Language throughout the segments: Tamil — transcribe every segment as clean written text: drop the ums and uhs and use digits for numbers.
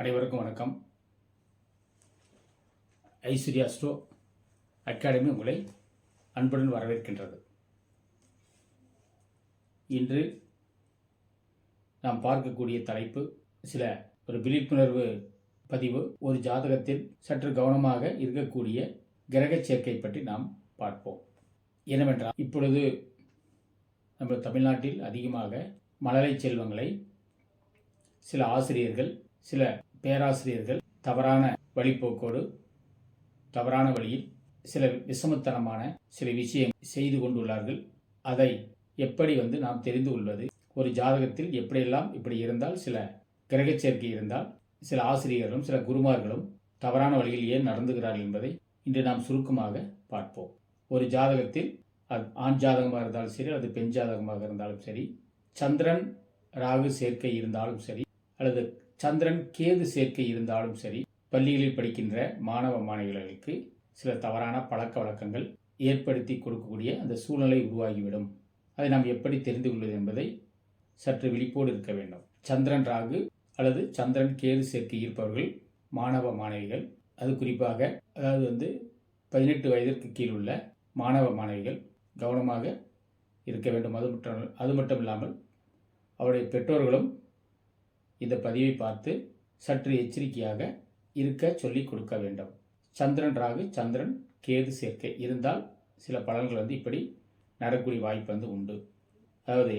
அனைவருக்கும் வணக்கம். ஐஸ்வர்யா ஸ்டோ அகாடமி உங்களை அன்புடன் வரவேற்கின்றது. இன்று நாம் பார்க்கக்கூடிய தலைப்பு ஒரு விழிப்புணர்வு பதிவு. ஒரு ஜாதகத்தில் சற்று கவனமாக இருக்கக்கூடிய கிரக சேர்க்கை பற்றி நாம் பார்ப்போம். என்னவென்றால், இப்பொழுது நம்ம தமிழ்நாட்டில் அதிகமாக மழலை செல்வங்களை சில ஆசிரியர்கள், சில பேராசிரியர்கள் தவறான வழிபோக்கோடு, தவறான வழியில் சில விஷமத்தனமான சில விஷயம் செய்து கொண்டுள்ளார்கள். அதை எப்படி நாம் தெரிந்து கொள்வது? ஒரு ஜாதகத்தில் எப்படியெல்லாம் இப்படி இருந்தால், சில கிரக சேர்க்கை இருந்தால், சில ஆசிரியர்களும் சில குருமார்களும் தவறான வழியில் ஏன் நடந்துகிறார்கள் என்பதை இன்று நாம் சுருக்கமாக பார்ப்போம். ஒரு ஜாதகத்தில் அது ஆண் ஜாதகமாக இருந்தாலும் சரி, அல்லது பெண் ஜாதகமாக இருந்தாலும் சரி, சந்திரன் ராகு சேர்க்கை இருந்தாலும் சரி, அல்லது சந்திரன் கேது சேர்க்கை இருந்தாலும் சரி, பள்ளிகளில் படிக்கின்ற மாணவ மாணவிகளுக்கு சில தவறான பழக்க வழக்கங்கள் ஏற்படுத்தி கொடுக்கக்கூடிய அந்த சூழ்நிலை உருவாகிவிடும். அதை நாம் எப்படி தெரிந்து கொள்வது என்பதை சற்று விழிப்போடு இருக்க வேண்டும். சந்திரன் ராகு அல்லது சந்திரன் கேது சேர்க்கை இருப்பவர்கள் மாணவ மாணவிகள், அது குறிப்பாக 18 வயதிற்கு கீழ் உள்ள மாணவ மாணவிகள் கவனமாக இருக்க வேண்டும். அது மட்டும் இல்லாமல் அவருடைய பெற்றோர்களும் இந்த பதிவை பார்த்து சற்று எச்சரிக்கையாக இருக்க சொல்லிக் கொடுக்க வேண்டும். சந்திரன் ராகு சந்திரன் கேது சேர்க்கை இருந்தால் சில பலன்கள் இப்படி நடக்கூடிய வாய்ப்பு உண்டு. அதாவது,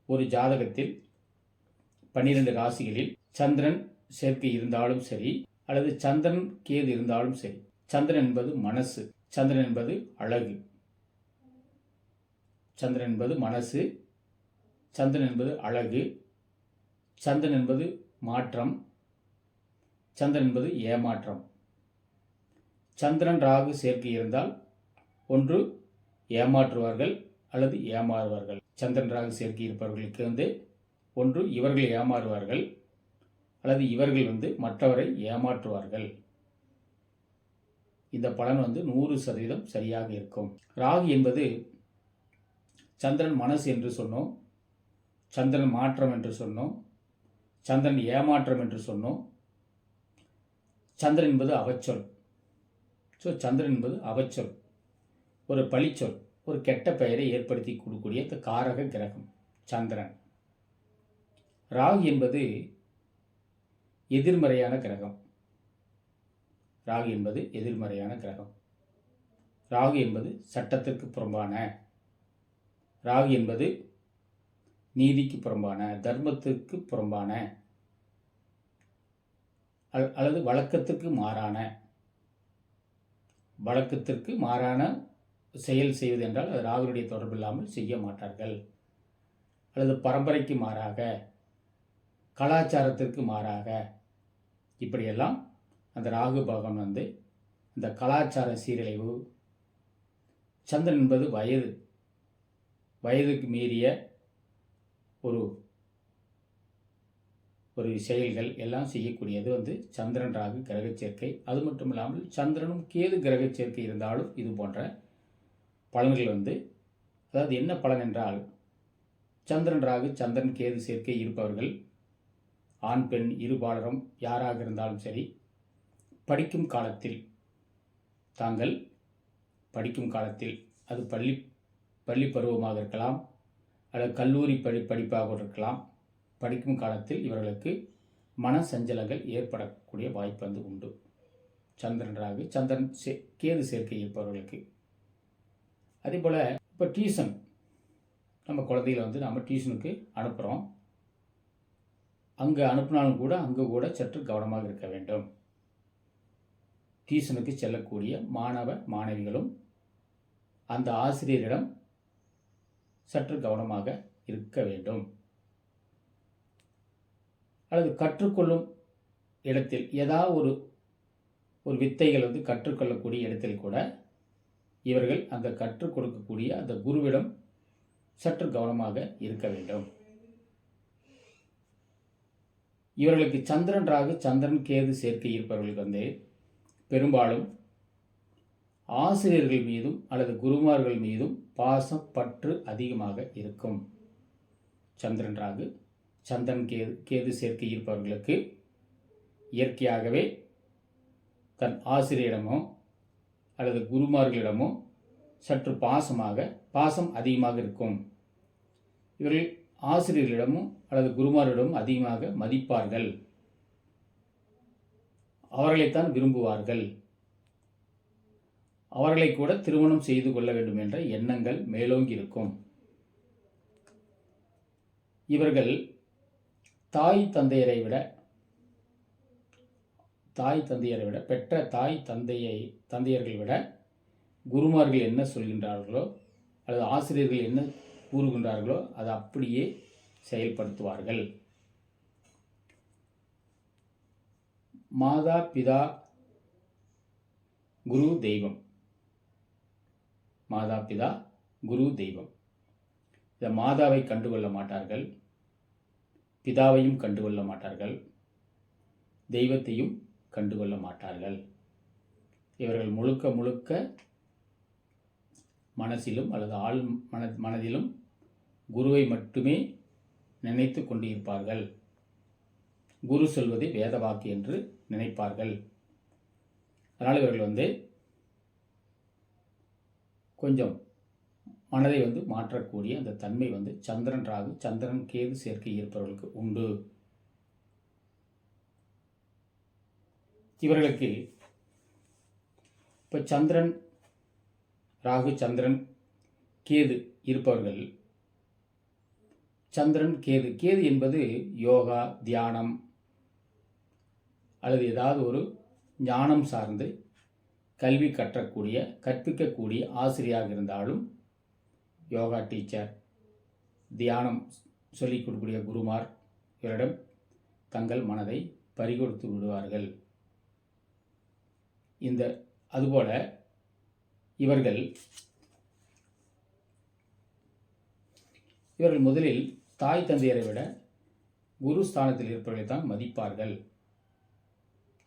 ஒரு ஜாதகத்தில் 12 ராசிகளில் சந்திரன் சேர்க்கை இருந்தாலும் சரி, அல்லது சந்திரன் கேது இருந்தாலும் சரி, சந்திரன் என்பது மனசு, சந்திரன் என்பது அழகு, சந்திரன் என்பது மனசு, சந்திரன் என்பது அழகு, சந்திரன் என்பது மாற்றம், சந்திரன் என்பது ஏமாற்றம். சந்திரன் ராகு சேர்க்கை இருந்தால் ஒன்று ஏமாற்றுவார்கள் அல்லது ஏமாறுவார்கள். சந்திரன் ராகு சேர்க்கை இருப்பவர்களுக்கு ஒன்று இவர்கள் ஏமாறுவார்கள் அல்லது இவர்கள் மற்றவரை ஏமாற்றுவார்கள். இந்த பலன் 100% சரியாக இருக்கும். ராகு என்பது சந்திரன் மனசு என்று சொன்னோம், சந்திரன் மாற்றம் என்று சொன்னோம், சந்திரன் ஏமாற்றம் என்று சொன்னோம். சந்திரன் என்பது அவச்சொல். சந்திரன் என்பது அவச்சொல், ஒரு பழிச்சொல், ஒரு கெட்ட பெயரை ஏற்படுத்தி கொடுக்கக்கூடிய காரக கிரகம் சந்திரன். ராகு என்பது எதிர்மறையான கிரகம். ராகு என்பது எதிர்மறையான கிரகம். ராகு என்பது சட்டத்திற்கு புறம்பான, ராகு என்பது நீதிக்கு புறம்பான, தர்மத்திற்கு புறம்பான, அல்லது வழக்கத்திற்கு மாறான செயல் செய்வது என்றால் அது ராகுடைய தொடர்பு இல்லாமல் செய்ய மாட்டார்கள். அல்லது பரம்பரைக்கு மாறாக, கலாச்சாரத்திற்கு மாறாக, இப்படியெல்லாம் அந்த ராகு பகவான் இந்த கலாச்சார சீரழிவு. சந்திரன் என்பது வயதுக்கு மீறிய ஒரு செயல்கள் எல்லாம் செய்யக்கூடியது சந்திரன் ராகு கிரக சேர்க்கை. அது மட்டும் இல்லாமல் சந்திரனும் கேது கிரக சேர்க்கை இருந்தாலும் இது போன்ற பலன்கள் அதாவது என்ன பலன் என்றால், சந்திரன் ராகு சந்திரன் கேது சேர்க்கை இருப்பவர்கள் ஆண் பெண் இருபாலரும் யாராக இருந்தாலும் சரி, படிக்கும் காலத்தில் அது பள்ளி பருவமாக இருக்கலாம் அல்லது கல்லூரி படிப்பாக இருக்கலாம், படிக்கும் காலத்தில் இவர்களுக்கு மன சஞ்சலங்கள் ஏற்படக்கூடிய வாய்ப்பு உண்டு. சந்திரன் ராகு சந்திரன் கேது சேர்க்கை இருப்பவர்களுக்கு. அதே போல் இப்போ டியூஷன், நம்ம குழந்தைகளை நம்ம டியூஷனுக்கு அனுப்புகிறோம். அங்கே அனுப்பினாலும் கூட அங்கே கூட சற்று கவனமாக இருக்க வேண்டும். டியூஷனுக்கு செல்லக்கூடிய மாணவ மாணவிகளும் அந்த ஆசிரியரிடம் சற்று கவனமாக இருக்க வேண்டும். அல்லது கற்றுக்கொள்ளும் இடத்தில் ஏதாவது ஒரு வித்தைகள் கற்றுக்கொள்ளக்கூடிய இடத்தில் கூட இவர்கள் அந்த கற்றுக் கொடுக்கக்கூடிய அந்த குருவிடம் சற்று கவனமாக இருக்க வேண்டும். இவர்களுக்கு சந்திரன் ராகு சந்திரன் கேது சேர்க்கை இருப்பவர்களுக்கு பெரும்பாலும் ஆசிரியர்கள் மீதும் அல்லது குருமார்கள் மீதும் பாசம் பற்று அதிகமாக இருக்கும். சந்திரன் ராகு சந்திரன் கேது சேர்க்கை இருப்பவர்களுக்கு இயற்கையாகவே தன் ஆசிரியரிடமோ அல்லது குருமார்களிடமோ சற்று பாசம் அதிகமாக இருக்கும். இவர்கள் ஆசிரியர்களிடமும் அல்லது குருமாரிடமும் அதிகமாக மதிப்பார்கள். அவர்களைத்தான் விரும்புவார்கள். அவர்களை கூட திருமணம் செய்து கொள்ள வேண்டும் என்ற எண்ணங்கள் மேலோங்கி இருக்கும். இவர்கள் தாய் தந்தையரை விட பெற்ற தந்தையர்கள் விட குருமார்கள் என்ன சொல்கின்றார்களோ அல்லது ஆசிரியர்கள் என்ன கூறுகின்றார்களோ அதை அப்படியே செயல்படுத்துவார்கள். மாதா பிதா குரு தெய்வம். மாதா பிதா குரு தெய்வம். இந்த மாதாவை கண்டுகொள்ள மாட்டார்கள், பிதாவையும் கண்டுகொள்ள மாட்டார்கள், தெய்வத்தையும் கண்டுகொள்ள மாட்டார்கள். இவர்கள் முழுக்க மனசிலும் அல்லது மனதிலும் குருவை மட்டுமே நினைத்து கொண்டிருப்பார்கள். குரு சொல்வதை வேத வாக்கு என்று நினைப்பார்கள். அதனால் இவர்கள் கொஞ்சம் மனதை மாற்றக்கூடிய அந்த தன்மை சந்திரன் ராகு சந்திரன் கேது சேர்க்கை இருப்பவர்களுக்கு உண்டு. இவர்களுக்கு இப்போ சந்திரன் ராகு சந்திரன் கேது இருப்பவர்கள், சந்திரன் கேது என்பது யோகா தியானம் அல்லது ஏதாவது ஒரு ஞானம் சார்ந்து கல்வி கற்பிக்கக்கூடிய ஆசிரியராக இருந்தாலும், யோகா டீச்சர், தியானம் சொல்லிக் கொடுக்கக்கூடிய குருமார் இவரிடம் தங்கள் மனதை பறிகொடுத்து விடுவார்கள். அதுபோல இவர்கள் முதலில் தாய் தந்தையரை விட குரு ஸ்தானத்தில் இருப்பவர்களைத்தான் மதிப்பார்கள்.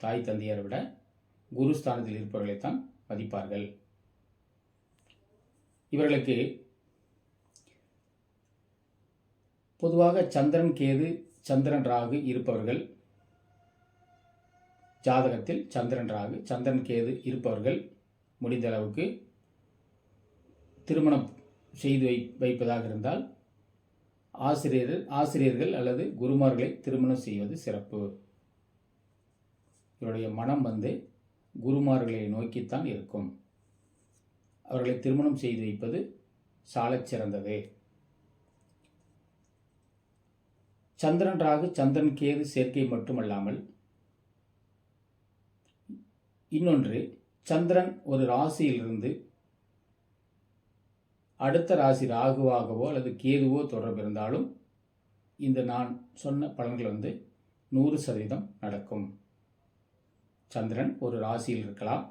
தாய் தந்தையரை விட குரு ஸ்தானத்தில் இருப்பவர்களைத்தான் மதிப்பார்கள். இவர்களுக்கு பொதுவாக சந்திரன் கேது சந்திரன் ராகு இருப்பவர்கள், ஜாதகத்தில் சந்திரன் ராகு சந்திரன் கேது இருப்பவர்கள் முடிந்த அளவுக்கு திருமணம் செய்து வைப்பதாக இருந்தால் ஆசிரியர்கள் அல்லது குருமார்களை திருமணம் செய்வது சிறப்பு. இவருடைய மனம் குருமார்களை நோக்கித்தான் இருக்கும். அவர்களை திருமணம் செய்து வைப்பது சாலச் சிறந்தது. சந்திரன் ராகு சந்திரன் கேது சேர்க்கை மட்டுமல்லாமல் இன்னொன்று, சந்திரன் ஒரு ராசியிலிருந்து அடுத்த ராசி ராகுவாகவோ அல்லது கேதுவோ தொடர்பு இருந்தாலும் இந்த நான் சொன்ன பலன்கள் 100% நடக்கும். சந்திரன் ஒரு ராசியில் இருக்கலாம்,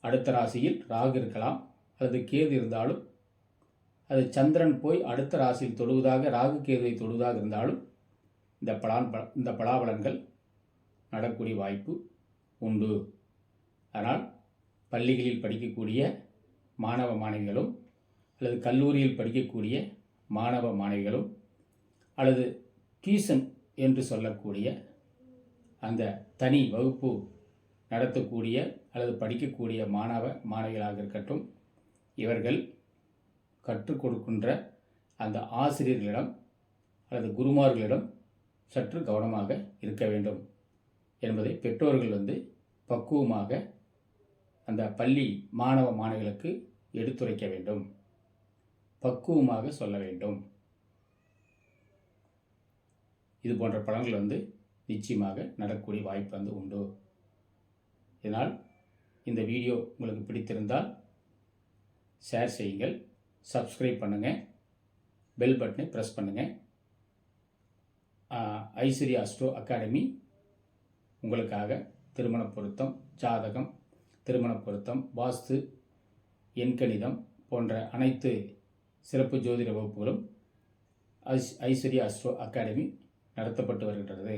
அடுத்த ராசியில் ராகு இருக்கலாம், அல்லது கேது இருந்தாலும் அது சந்திரன் போய் அடுத்த ராசியில் தொடுவதாக ராகு கேதுவை தொடுவதாக இருந்தாலும் இந்த பலாபலன்கள் நடக்கக்கூடிய வாய்ப்பு உண்டு. அதனால் பள்ளிகளில் படிக்கக்கூடிய மாணவ மாணவிகளும் அல்லது கல்லூரியில் படிக்கக்கூடிய மாணவ மாணவிகளும் அல்லது டியூஷன் என்று சொல்லக்கூடிய அந்த தனி வகுப்பு நடத்தக்கூடிய அல்லது படிக்கக்கூடிய மாணவ மாணவிகளாக இருக்கட்டும், இவர்கள் கற்றுக் கொடுக்கின்ற அந்த ஆசிரியர்களிடம் அல்லது குருமார்களிடம் சற்று கவனமாக இருக்க வேண்டும் என்பதை பெற்றோர்கள் பக்குவமாக அந்த பள்ளி மாணவ மாணவிகளுக்கு எடுத்துரைக்க வேண்டும், பக்குவமாக சொல்ல வேண்டும். இது போன்ற பலன்கள் நிச்சயமாக நடக்கக்கூடிய வாய்ப்பு உண்டு. இதனால் இந்த வீடியோ உங்களுக்கு பிடித்திருந்தால் ஷேர் செய்யுங்கள், சப்ஸ்கிரைப் பண்ணுங்கள், பெல் பட்டனை ப்ரெஸ் பண்ணுங்கள். ஐஸ்வர்யா அஸ்ட்ரோ அகாடமி உங்களுக்காக திருமண பொருத்தம், ஜாதகம், திருமண பொருத்தம், வாஸ்து, எண்கணிதம் போன்ற அனைத்து சிறப்பு ஜோதிட வகுப்புகளும் ஐஸ்வர்யா அஸ்ட்ரோ அகாடமி நடத்தப்பட்டு வருகின்றது.